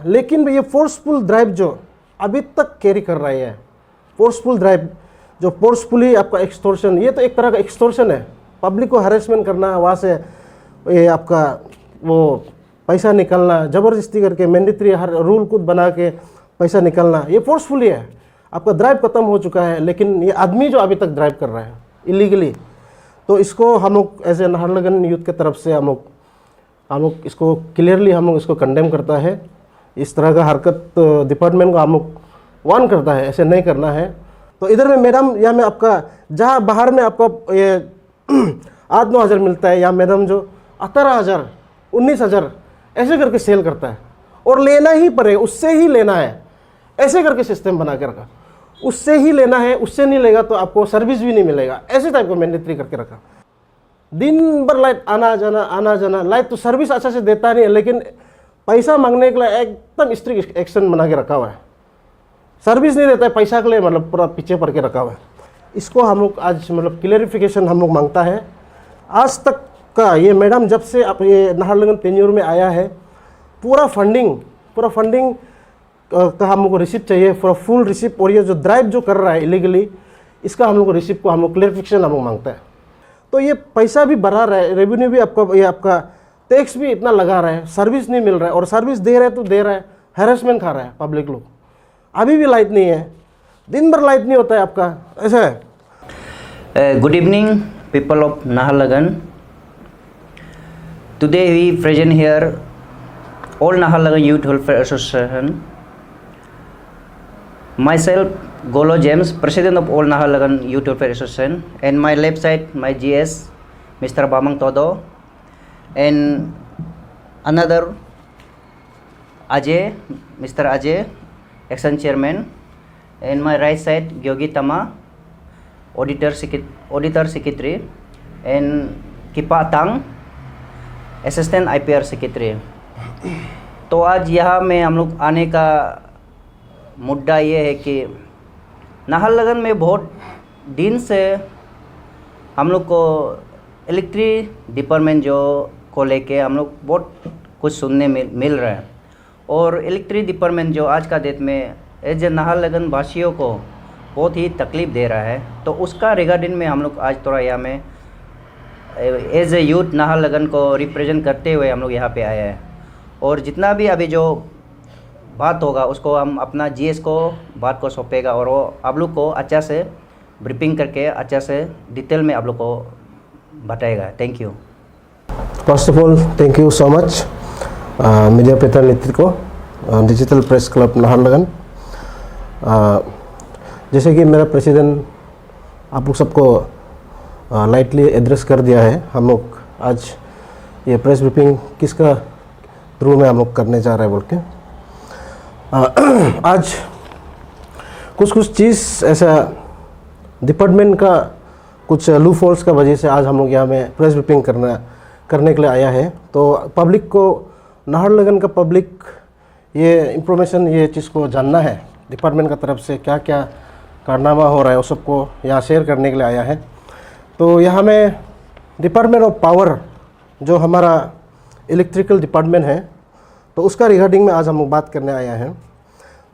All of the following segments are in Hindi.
लेकिन ये फोर्सफुल ड्राइव जो अभी तक कैरी कर रही है, फोर्सफुल ड्राइव जो फोर्सफुली आपका एक्सटोर्शन, ये तो एक तरह का एक्सटोर्शन है, पब्लिक को हैरेसमेंट करना, वहाँ से ये आपका वो पैसा निकालना, ज़बरदस्ती करके मैंडेटरी हर रूल खुद बना के पैसा निकालना, ये फोर्सफुली है। आपका ड्राइव खत्म हो चुका है, लेकिन ये आदमी जो अभी तक ड्राइव कर रहा है इलीगली, तो इसको हम लोग एज ए नाहरलगुन यूथ के तरफ से हम लोग इसको क्लियरली हम लोग इसको कंडेम करता है। इस तरह का हरकत डिपार्टमेंट को हम लोग वार्न करता है, ऐसे नहीं करना है। तो इधर में मैडम या में आपका जहाँ बाहर में आपका ये 8-9 हज़ार मिलता है, या मैडम जो 18,000 19,000 ऐसे करके सेल करता है, और लेना ही पड़े, उससे ही लेना है, ऐसे करके सिस्टम बना के रखा, उससे ही लेना है, उससे नहीं लेगा तो आपको सर्विस भी नहीं मिलेगा, ऐसे टाइप का मैंडेटरी करके रखा। दिन भर लाइट आना जाना, लाइट तो सर्विस अच्छा से देता नहीं है, लेकिन पैसा मांगने के लिए एकदम स्ट्रिक्ट एक्शन बना के रखा हुआ है, सर्विस नहीं देता है, पैसा के लिए मतलब पूरा पीछे पड़ के रखा हुआ है। इसको हम लोग आज मतलब क्लियरिफिकेशन हम लोग मांगता है। आज तक का ये मैडम जब से आप ये नाहरलगुन टेन्योर में आया है, पूरा फंडिंग का हम लोग को रिसिप्ट चाहिए, पूरा फुल रिसिप्ट, और ये जो ड्राइव जो कर रहा है इलीगली, इसका हम लोग को रिसिप्ट को हम लोग क्लियरिफिकेशन हम लोग मांगता है। तो ये पैसा भी बढ़ा रहा है, रेवेन्यू भी आपका टैक्स भी इतना लगा रहा है, सर्विस नहीं मिल रहा है, और सर्विस दे रहा है तो दे रहा है, हैरेसमेंट खा रहा है पब्लिक लोग। अभी भी लाइट नहीं है, दिन भर लाइट नहीं होता है आपका, ऐसा है। Good evening people of Naharlagun. Today we present here all Naharlagun Youth Welfare Association. Myself, Golo James, President of all Naharlagun Youth Welfare Association, and my left side, my GS, Mr. Bamang Todo, and another Ajay, Mr. Ajay, Action Chairman, and my right side, Gyogi Tama, Auditor Secretary, and Kipa Tang, assistant IPR secretary. तो आज यहाँ में हम लोग आने का मुद्दा ये है कि नाहरलगुन में बहुत दिन से हम लोग को इलेक्ट्रिक डिपार्टमेंट जो को लेके हम लोग बहुत कुछ सुनने मिल रहा है, और इलेक्ट्रिक डिपार्टमेंट जो आज का डेट में एज ए नाहरलगुन वासियों को बहुत ही तकलीफ़ दे रहा है। तो उसका रिगार्डिंग में हम लोग आज थोड़ा यहाँ में एज ए यूथ नाहरलगुन को रिप्रेजेंट करते हुए हम लोग यहाँ पे आए हैं, और जितना भी अभी जो बात होगा उसको हम अपना GS को बात को सौंपेगा, और वो आप लोग को अच्छा से ब्रीफिंग करके अच्छा से डिटेल में आप लोग को बताएगा। Thank you. First of all thank you so much media प्रतिनिधि को, डिजिटल प्रेस क्लब नाहरलगुन। जैसे कि मेरा प्रेसिडेंट आप लोग सबको लाइटली एड्रेस कर दिया है, हम लोग आज ये प्रेस ब्रीफिंग किसका थ्रू में हम लोग करने जा रहे हैं बोल के, आज कुछ चीज़ ऐसा डिपार्टमेंट का कुछ लूप होल्स का वजह से आज हम लोग यहाँ में प्रेस ब्रीफिंग करने के लिए आया है। तो पब्लिक को, नाहरलगुन का पब्लिक ये इंफॉर्मेशन, ये चीज़ को जानना है, डिपार्टमेंट का तरफ से क्या क्या कारनामा हो रहा है वो सबको यहाँ शेयर करने के लिए आया है। तो यहाँ में डिपार्टमेंट ऑफ पावर जो हमारा इलेक्ट्रिकल डिपार्टमेंट है, तो उसका रिगार्डिंग में आज हम लोग बात करने आया हैं।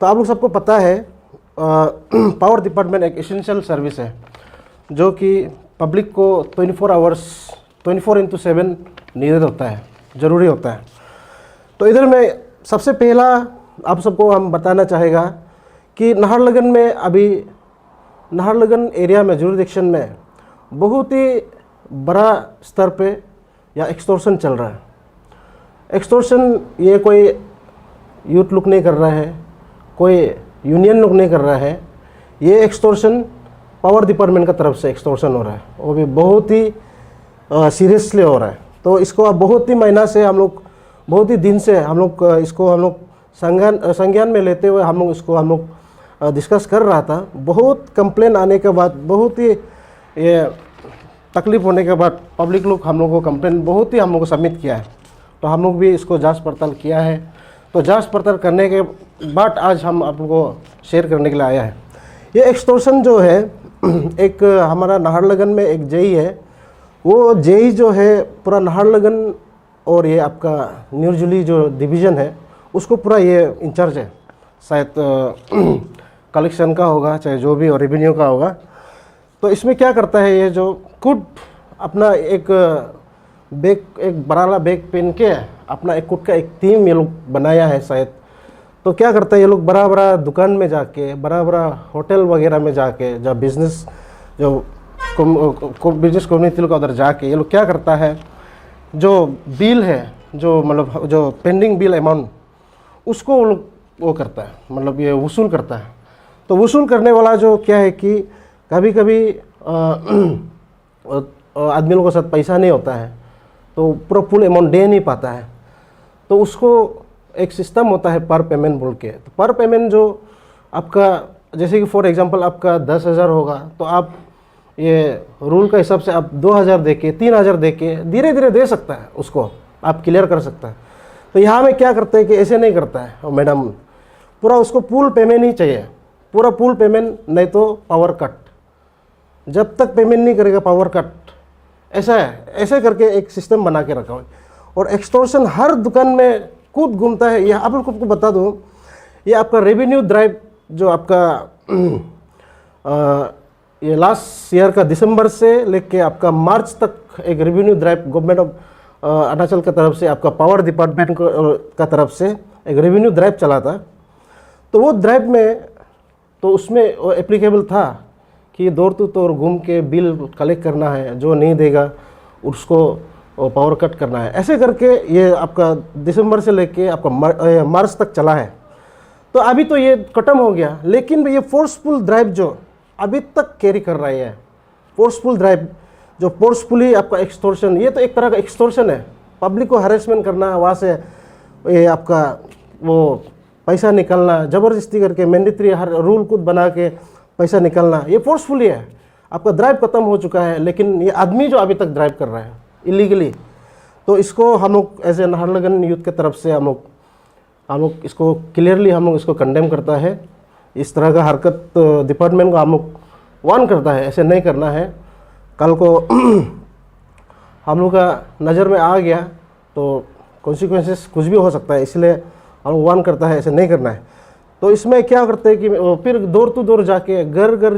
तो आप लोग सबको पता है पावर डिपार्टमेंट एक एसेंशियल सर्विस है जो कि पब्लिक को 24/7 नीडेड होता है, ज़रूरी होता है। तो इधर में सबसे पहला आप सबको हम बताना चाहेगा कि नाहरलगुन में अभी नाहरलगुन एरिया में जुरिडिक्शन में बहुत ही बड़ा स्तर पे या एक्सटोर्शन चल रहा है। एक्सटोर्शन ये कोई यूथ लोग नहीं कर रहा है, कोई यूनियन लोग नहीं कर रहा है, ये एक्सटोर्शन पावर डिपार्टमेंट का तरफ से एक्सटोर्शन हो रहा है, वो भी बहुत ही सीरियसली हो रहा है। तो इसको अब बहुत ही महीना से हम लोग, बहुत ही दिन से हम लोग इसको हम लोग संज्ञान में लेते हुए हम लोग डिस्कस कर रहा था। बहुत कंप्लेन आने के बाद, बहुत ही ये तकलीफ़ होने के बाद पब्लिक लोग हम लोग को कंप्लेन बहुत ही हम लोग को सबमिट किया है। तो हम लोग भी इसको जांच पड़ताल किया है। तो जांच पड़ताल करने के बाद आज हम आप लोगों को शेयर करने के लिए आया है। ये एक्सटोर्शन जो है, एक हमारा नाहरलगुन में एक जेई है, वो जेई जो है पूरा नाहरलगुन और ये आपका न्यूजुली जो डिवीज़न है उसको पूरा ये इंचार्ज है, शायद कलेक्शन का होगा चाहे जो भी और रेवेन्यू का होगा। तो इसमें क्या करता है ये जो खुद अपना एक बैग, एक बड़ा बैग पहन के अपना एक खुद का एक टीम ये लोग बनाया है शायद। तो क्या करता है ये लोग बड़ा बड़ा दुकान में जाके, बड़ा बड़ा होटल वगैरह में जाके, जब बिजनेस जो बिजनेस कम्युनिटी का उधर जाके ये लोग क्या करता है, जो बिल है, जो मतलब जो पेंडिंग बिल अमाउंट, उसको वो लोग वो करता है, मतलब ये वसूल करता है। तो वसूल करने वाला जो क्या है कि कभी कभी आदमी लोगों के साथ पैसा नहीं होता है तो पूरा फुल अमाउंट दे नहीं पाता है, तो उसको एक सिस्टम होता है पर पेमेंट बोल के। तो पर पेमेंट जो आपका, जैसे कि फॉर एग्जांपल आपका 10,000 होगा तो आप ये रूल का हिसाब से आप 2,000 दे के 3,000 दे के धीरे धीरे दे सकता है, उसको आप क्लियर कर सकता है। तो यहाँ में क्या करते हैं कि ऐसे नहीं करता है मैडम, पूरा उसको फुल पेमेंट ही चाहिए, पूरा फुल पेमेंट, नहीं तो पावर कट। जब तक पेमेंट नहीं करेगा पावर कट, ऐसा है, ऐसे करके एक सिस्टम बना के रखा हुआ है। और एक्सटॉर्शन हर दुकान में कूद घूमता है। ये आप लोग को बता दूं, ये आपका रेवेन्यू ड्राइव जो आपका ये लास्ट ईयर का दिसंबर से लेके आपका मार्च तक एक revenue drive government of Arunachal की तरफ से, आपका पावर डिपार्टमेंट का तरफ से एक रेवेन्यू ड्राइव चला था। तो वो ड्राइव में तो उसमें एप्लीकेबल था कि डोर टू डोर घूम के बिल कलेक्ट करना है, जो नहीं देगा उसको पावर कट करना है। ऐसे करके ये आपका दिसंबर से लेके आपका मार्च तक चला है। तो अभी तो ये खत्म हो गया, लेकिन ये फोर्सफुल ड्राइव जो अभी तक कैरी कर रही है, फोर्सफुल ड्राइव जो फोर्सफुली आपका एक्सटॉर्शन, ये तो एक तरह का एक्सटॉर्शन है, पब्लिक को हरेसमेंट करना, वहाँ से ये आपका वो पैसा निकालना, ज़बरदस्ती करके मैंडेटरी हर रूल खुद बना के पैसा निकालना, ये फोर्सफुली है। आपका ड्राइव खत्म हो चुका है, लेकिन ये आदमी जो अभी तक ड्राइव कर रहा है इलीगली, तो इसको हम लोग एज ए नाहरलगुन यूथ के तरफ से हम लोग इसको क्लियरली हम लोग इसको कंडेम करता है। इस तरह का हरकत डिपार्टमेंट को हम लोग वार्न करता है, ऐसे नहीं करना है। कल को हम लोग का नज़र में आ गया तो कॉन्सिक्वेंसेस कुछ भी हो सकता है, इसलिए हम लोग वार्न करता है, ऐसे नहीं करना है। तो इसमें क्या करते हैं कि फिर डोर टू डोर जाके, घर घर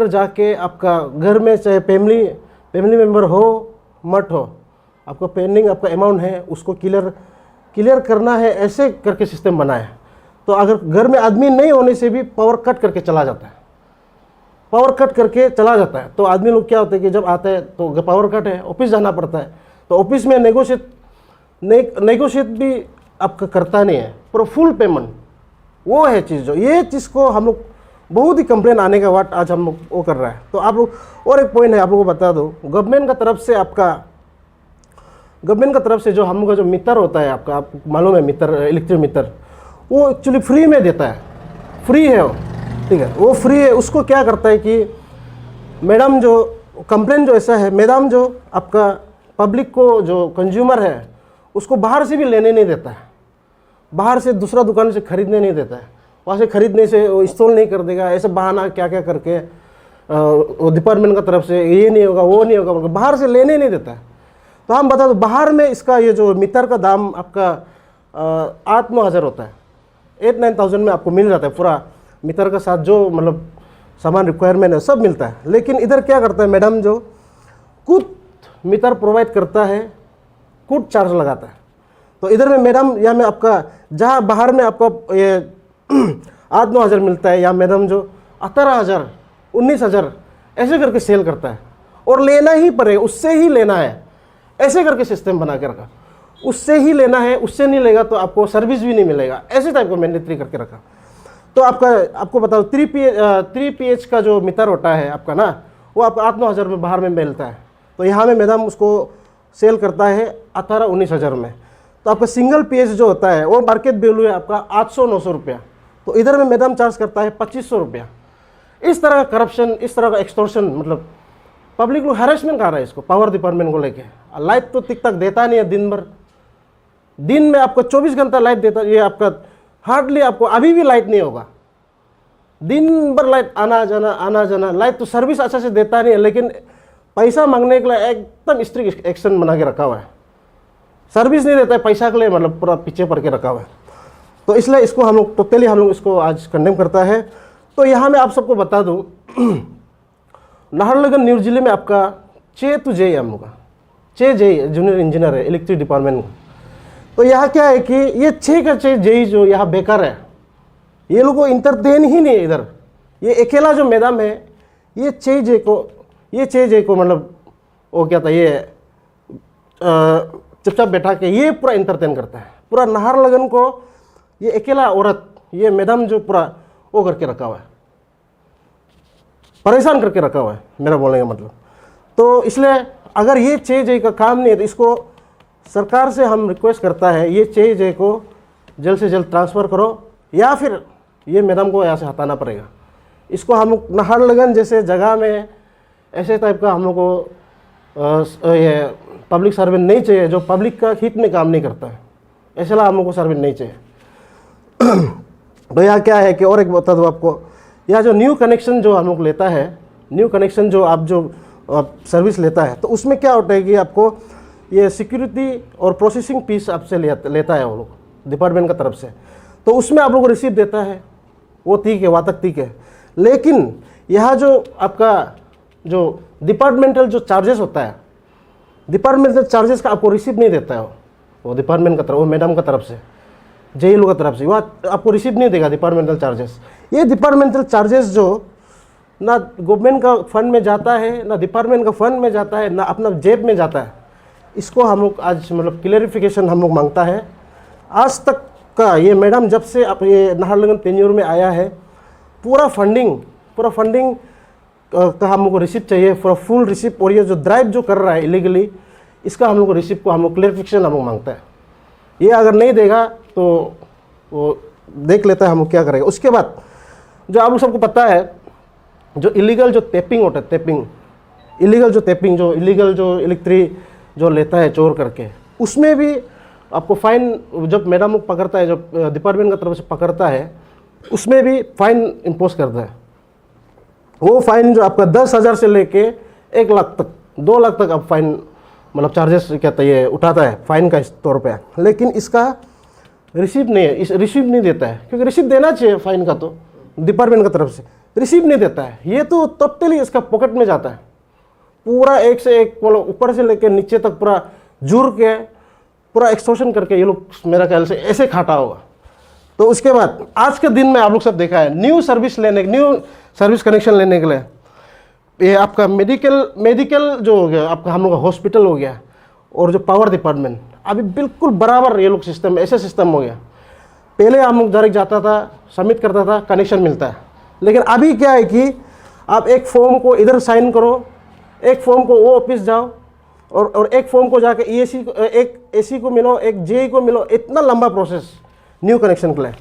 जाके आपका घर में चाहे फैमिली मेम्बर हो मत हो, आपका पेंडिंग आपका अमाउंट है उसको क्लियर करना है, ऐसे करके सिस्टम बना है। तो अगर घर में आदमी नहीं होने से भी पावर कट करके चला जाता है, पावर कट करके चला जाता है। तो आदमी लोग क्या होते हैं कि जब आते हैं तो पावर कट है, ऑफिस जाना पड़ता है, तो ऑफिस में नेगोशिएट भी आपका करता नहीं है, पूरा फुल पेमेंट वो है चीज़। जो ये चीज़ को हम लोग बहुत ही कंप्लेन आने का बाद आज हम लोग वो कर रहा है। तो आप लोग और एक पॉइंट है आप लोगों को बता दो, गवर्नमेंट का तरफ से जो हम लोग का जो मीटर होता है आपका, आपको मालूम है मीटर, इलेक्ट्रिक मीटर, वो एक्चुअली फ्री में देता है, फ्री है वो, ठीक है, वो फ्री है। उसको क्या करता है कि मैडम जो कंप्लेन जो ऐसा है, मैडम जो आपका पब्लिक को जो कंज्यूमर है उसको बाहर से भी लेने नहीं देता है, बाहर से दूसरा दुकान से खरीदने नहीं देता है, वहाँ से खरीदने से वो इंस्टॉल नहीं कर देगा, ऐसे बहाना क्या क्या करके वो डिपार्टमेंट का तरफ से ये नहीं होगा वो नहीं होगा, बाहर से लेने नहीं देता है। तो हम बता दो बाहर में इसका ये जो मीटर का दाम आपका 8-9 हज़ार होता है, 8-9,000 में आपको मिल जाता है पूरा मीटर का साथ, जो मतलब सामान रिक्वायरमेंट है सब मिलता है। लेकिन इधर क्या करता है मैडम, जो खुद मीटर प्रोवाइड करता है, खुद चार्ज लगाता है। तो इधर में मैडम या में आपका जहाँ बाहर में आपका ये 8-9 हज़ार मिलता है, या मैडम जो 18,000 19,000 ऐसे करके सेल करता है, और लेना ही पड़ेगा, उससे ही लेना है, ऐसे करके सिस्टम बना के रखा, उससे ही लेना है, उससे नहीं लेगा तो आपको सर्विस भी नहीं मिलेगा, ऐसे टाइप का मैंडेटरी करके रखा। तो आपको बताओ 3PH का जो मीटर होता है आपका ना, वो आपको 8-9 हज़ार में बाहर में मिलता है, तो यहाँ में मैडम उसको सेल करता है 18-19 हज़ार में। तो आपका सिंगल पीएच जो होता है वो मार्केट वैल्यू है आपका 800-900 रुपया, तो इधर में मैडम चार्ज करता है 2500 रुपया। इस तरह का करप्शन, इस तरह का एक्सटॉर्शन, मतलब पब्लिक लोग हैरेसमेंट कर रहा है इसको पावर डिपार्टमेंट को लेके। लाइट तो टिक तक देता नहीं है दिन भर, दिन में आपको 24 घंटा लाइट देता, ये आपका हार्डली आपको अभी भी लाइट नहीं होगा, दिन भर लाइट आना जाना। लाइट तो सर्विस अच्छा से देता नहीं है, लेकिन पैसा मांगने के लिए एकदम स्ट्रिक्ट एक्शन बना के रखा हुआ है। सर्विस नहीं देता है, पैसा के लिए मतलब पूरा पीछे पड़ के रखा हुआ है। तो इसलिए इसको हम लोग टोटली हम लोग इसको आज कंडेम करता है। तो यहाँ मैं आप सबको बता दूँ, नाहरलगुन न्यू जिले में आपका 6 तो जे हम लोग का 6 जे जूनियर इंजीनियर है इलेक्ट्रिक डिपार्टमेंट में। तो यहाँ क्या है कि ये 6 का 6 जे जो यहाँ बेकार है, ये लोग को इंटरटेन ही नहीं इधर। ये अकेला जो मैदान है, ये 6 जे को मतलब वो क्या था, ये चुपचाप बैठा के ये पूरा इंटरटेन करता है। पूरा नाहरलगुन को ये अकेला औरत, ये मैडम जो पूरा वो करके रखा हुआ है, परेशान करके रखा हुआ है, मेरा बोलने का मतलब। तो इसलिए अगर ये 6 जे का काम नहीं है तो इसको सरकार से हम रिक्वेस्ट करता है, ये 6 जे को जल्द से जल्द ट्रांसफ़र करो या फिर ये मैडम को यहाँ से हटाना पड़ेगा। इसको हम नाहरलगुन जैसे जगह में ऐसे टाइप का हम लोग को ये पब्लिक सर्वेंट नहीं चाहिए जो पब्लिक का हित में काम नहीं करता है। ऐसा हम लोग को सर्वेंट नहीं चाहिए। तो यहाँ क्या है कि और एक बता दूँ आपको, यह जो न्यू कनेक्शन जो हम लोग लेता है, न्यू कनेक्शन जो आप सर्विस लेता है, तो उसमें क्या होता है कि आपको ये सिक्योरिटी और प्रोसेसिंग फीस आपसे लेता है वो लोग डिपार्टमेंट का तरफ से। तो उसमें आप लोग को रिसीव देता है, वो ठीक है, वहाँ तक ठीक है। लेकिन यहाँ जो आपका जो डिपार्टमेंटल जो चार्जेस होता है, डिपार्टमेंटल चार्जेस का आपको रिसीव नहीं देता है वो डिपार्टमेंट का तरफ, वो मैडम का तरफ से, जे लोग का तरफ से, वह आपको रिसीव नहीं देगा डिपार्टमेंटल चार्जेस। ये डिपार्टमेंटल चार्जेस जो ना गवर्नमेंट का फंड में जाता है, ना डिपार्टमेंट का फंड में जाता है, ना अपना जेब में जाता है, इसको हम लोग आज मतलब क्लियरिफिकेशन हम लोग मांगता है। आज तक का ये मैडम जब से आप ये नाहरलगुन टेन्योर में आया है, पूरा फंडिंग का हम लोग को रिसिप्ट चाहिए, पूरा फुल रिसिप्ट। और ये जो ड्राइव जो कर रहा है इलीगली, इसका हम लोग को रिसिप्ट को हम लोग क्लियरिफिकेशन हम लोग मांगता है। ये अगर नहीं देगा तो वो देख लेता है हम लोग क्या करेगा। उसके बाद जो आप लोग सबको पता है, जो इलीगल जो टैपिंग होता है, इलीगल जो इलेक्ट्रिक जो लेता है चोर करके, उसमें भी आपको फ़ाइन जब मैडम लोग पकड़ता है, जब डिपार्टमेंट की तरफ से पकड़ता है, उसमें भी फ़ाइन इम्पोज करता है। वो फ़ाइन जो आपका 10,000 से लेके 1 लाख तक, 2 लाख तक आप फाइन मतलब चार्जेस कहता है ये उठाता है फ़ाइन का इस तौर पे। लेकिन इसका रिसीव नहीं है, रिसीव नहीं देता है, क्योंकि रिसीव देना चाहिए फ़ाइन का, तो डिपार्टमेंट की तरफ से रिसीव नहीं देता है। ये तो टोटली इसका पॉकेट में जाता है, पूरा एक से एक मतलब ऊपर से लेकर नीचे तक पूरा जुड़ के पूरा एक्सटॉर्शन करके ये लोग मेरा ख्याल से ऐसे खाता होगा। तो उसके बाद आज के दिन में आप लोग सब देखा है, न्यू सर्विस कनेक्शन लेने के लिए ये आपका मेडिकल जो हो गया, आपका हम लोग का हॉस्पिटल हो गया, और जो पावर डिपार्टमेंट, अभी बिल्कुल बराबर ये लोग सिस्टम, ऐसे सिस्टम हो गया। पहले हम लोग डायरेक्ट जाता था, सबमिट करता था, कनेक्शन मिलता है। लेकिन अभी क्या है कि आप एक फॉर्म को इधर साइन करो, एक फॉर्म को वो ऑफिस जाओ, और एक फॉर्म को जाके एक एसी को मिलो, एक जेई को मिलो, इतना लंबा प्रोसेस न्यू कनेक्शन के लिए।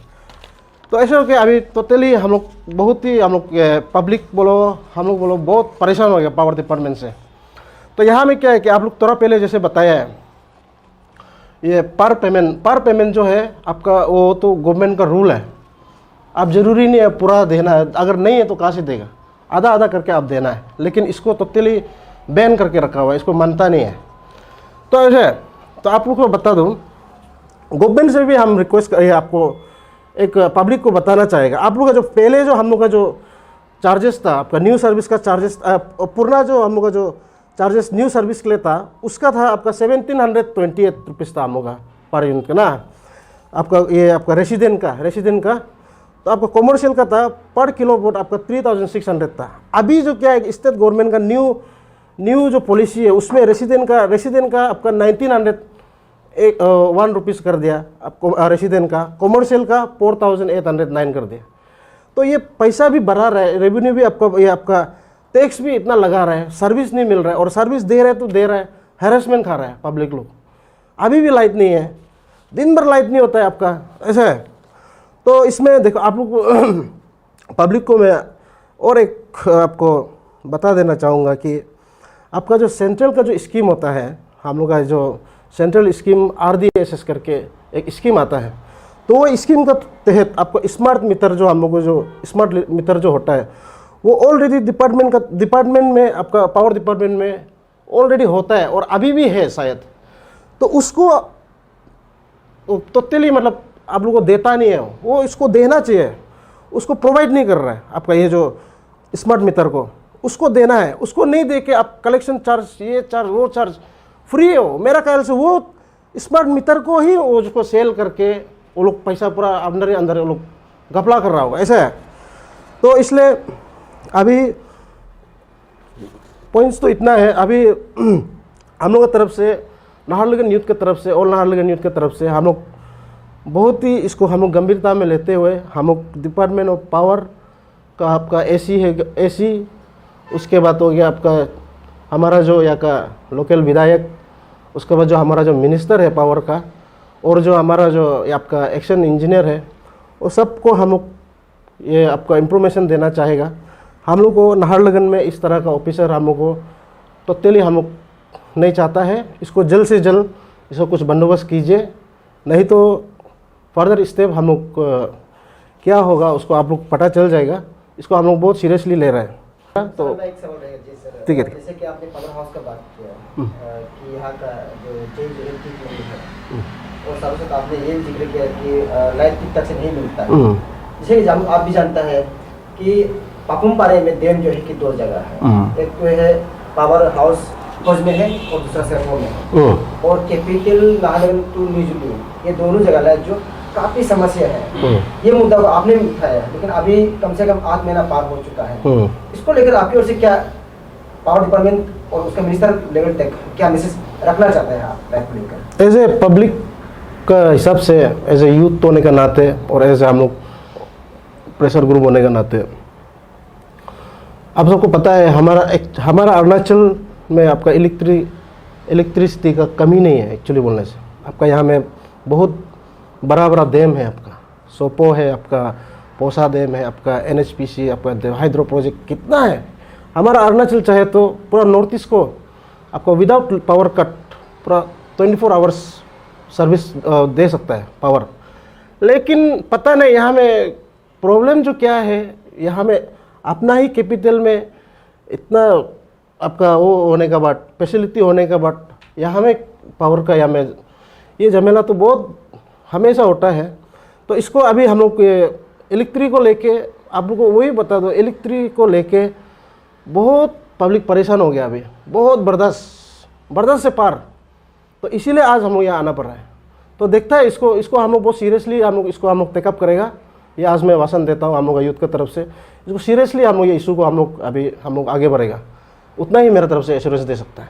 तो ऐसे हो के अभी टोटली हम लोग बहुत ही, हम लोग पब्लिक बोलो, हम लोग बोलो, बहुत परेशान हो गया पावर डिपार्टमेंट से। तो यहाँ में क्या है कि आप लोग थोड़ा पहले जैसे बताया है, ये पर पेमेंट जो है आपका, वो तो गवर्नमेंट का रूल है। आप ज़रूरी नहीं है पूरा देना है, अगर नहीं है तो कहाँ से देगा, आधा आधा करके आप देना है। लेकिन इसको टोटली बैन करके रखा हुआ है, इसको मानता नहीं है। तो ऐसे तो आप लोग को बता दूँ, गवर्नमेंट से भी हम रिक्वेस्ट करें, आपको एक पब्लिक को बताना चाहेगा। आप लोग का जो पहले जो हम लोग का जो चार्जेस था, आपका न्यू सर्विस का चार्जेस, पुराना जो हम लोग का जो चार्जेस न्यू सर्विस के लिए था, उसका था आपका 1728 रुपीज़ था हम लोग का पर यूनिट का ना, आपका ये आपका रेसिडेंट का। तो आपका कॉमर्शियल का था पर किलो वोट आपका 3600 था। अभी जो क्या है, स्टेट गवर्नमेंट का न्यू जो पॉलिसी है, उसमें रेसिडेंट का आपका 1901 रुपीज़ कर दिया आपको रेसिडेंट का, कॉमर्शियल का 4809 कर दिया। तो ये पैसा भी बढ़ा रहा है, रेवेन्यू भी आपका, ये आपका टैक्स भी इतना लगा रहा है, सर्विस नहीं मिल रहा है, और सर्विस दे रहा है तो दे रहा है, हैरेसमेंट खा रहा है पब्लिक लोग। अभी भी लाइट नहीं है, दिन भर लाइट नहीं होता है आपका, ऐसा है। तो इसमें देखो आप लोग पब्लिक को मैं और एक आपको बता देना चाहूँगा कि आपका जो सेंट्रल का जो स्कीम होता है, हम लोग का जो सेंट्रल स्कीम RDSS करके एक स्कीम आता है, तो वो स्कीम का तहत आपको स्मार्ट मीटर जो हम लोग को जो स्मार्ट मीटर जो होता है, वो ऑलरेडी डिपार्टमेंट में आपका पावर डिपार्टमेंट में ऑलरेडी होता है, और अभी भी है शायद। तो उसको टोटली मतलब आप लोगों को देता नहीं है, वो इसको देना चाहिए, उसको प्रोवाइड नहीं कर रहा है आपका ये जो स्मार्ट मीटर को, उसको देना है, उसको नहीं दे के आप कलेक्शन चार्ज, ये चार्ज, वो चार्ज, फ्री है वो। मेरा ख्याल से वो स्मार्ट मीटर को ही वो उसको सेल करके वो लोग पैसा पूरा अंदर ही अंदर वो लोग घपला कर रहा होगा, ऐसा है। तो इसलिए अभी पॉइंट्स तो इतना है। अभी हम लोग की तरफ से, नाहरलगुन यूथ की तरफ से और नाहरलगुन यूथ की तरफ से हम लोग बहुत ही इसको हम लोग गंभीरता में लेते हुए हम लोग डिपार्टमेंट ऑफ पावर का आपका एसी है, एसी, उसके बाद हो गया आपका हमारा जो यहाँ का लोकल विधायक, उसके बाद जो हमारा जो मिनिस्टर है पावर का, और जो हमारा जो आपका एक्शन इंजीनियर है, वो सबको हम लोग ये आपका इंफॉर्मेशन देना चाहेगा। हम लोग को नाहरलगुन में इस तरह का ऑफिसर हम लोग को टोटली हम लोग नहीं चाहता है। इसको जल्द से जल्द इसको कुछ बंदोबस्त कीजिए, नहीं तो फर्दर स्टेप हम लोग क्या होगा उसको आप लोग पता चल जाएगा। इसको हम लोग बहुत सीरियसली ले रहे हैं। तो एक सवाल रहेगा जी सर, ठीक है। जैसे कि आपने पावर हाउस का बात किया कि यहाँ का जो चेंज है और साथ साथ आपने ये जिक्र किया कि लाइट ठीक ठाक से नहीं मिलता है। जैसे कि आप भी जानता है कि पापुमपारे में डैम जो है कि दो जगह है, एक तो है पावर हाउस फौज में है और दूसरा सरवो में है, और कैपिटल नाहरलगुन टू न्यूजुली, ये दोनों जगह है जो काफी समस्या है। ये मुद्दा को आपने भी उठाया, लेकिन अभी कम से कम 8 महीना पार हो चुका है। इसको लेकर आपकी ओर से क्या पावर डिपार्टमेंट और उसका मिनिस्टर लेवल तक क्या मैसेज रखना चाहते हैं आप लाइट को लेकर? एज ए पब्लिक का हिसाब से, एज ए यूथ होने का नाते और एज ए हम लोग प्रेशर ग्रुप होने का नाते, आप सबको पता है हमारा अरुणाचल में आपका इलेक्ट्रिसिटी का कमी नहीं है। एक्चुअली बोलने से आपका यहाँ में बहुत बड़ा बड़ा डैम है, आपका सोपो है, आपका पोसा डैम है, आपका NHPC, आपका हाइड्रो प्रोजेक्ट कितना है। हमारा अरुणाचल चाहे तो पूरा नॉर्थ ईस्ट को आपको विदाउट पावर कट पूरा 24 आवर्स सर्विस दे सकता है पावर। लेकिन पता नहीं यहाँ में प्रॉब्लम जो क्या है, यहाँ में अपना ही कैपिटल में इतना आपका वो होने का बाद, फैसिलिटी होने का बाद, यहाँ में पावर का यहाँ में ये झमेला तो बहुत हमेशा होता है। तो इसको अभी हम लोग इलेक्ट्रिक को लेके आप लोग को वही बता दो, इलेक्ट्रिक को लेके बहुत पब्लिक परेशान हो गया अभी, बहुत बर्दाश्त से पार। तो इसीलिए आज हम लोग यहाँ आना पड़ रहा है। तो देखता है इसको हम लोग बहुत सीरियसली हम लोग टेकअप करेगा। ये आज मैं भाषण देता हूँ हम लोग यूथ की तरफ से, इसको सीरियसली हम लोग ये इशू को हम लोग आगे बढ़ेगा। उतना ही मेरे तरफ से एश्योरेंस दे सकता है।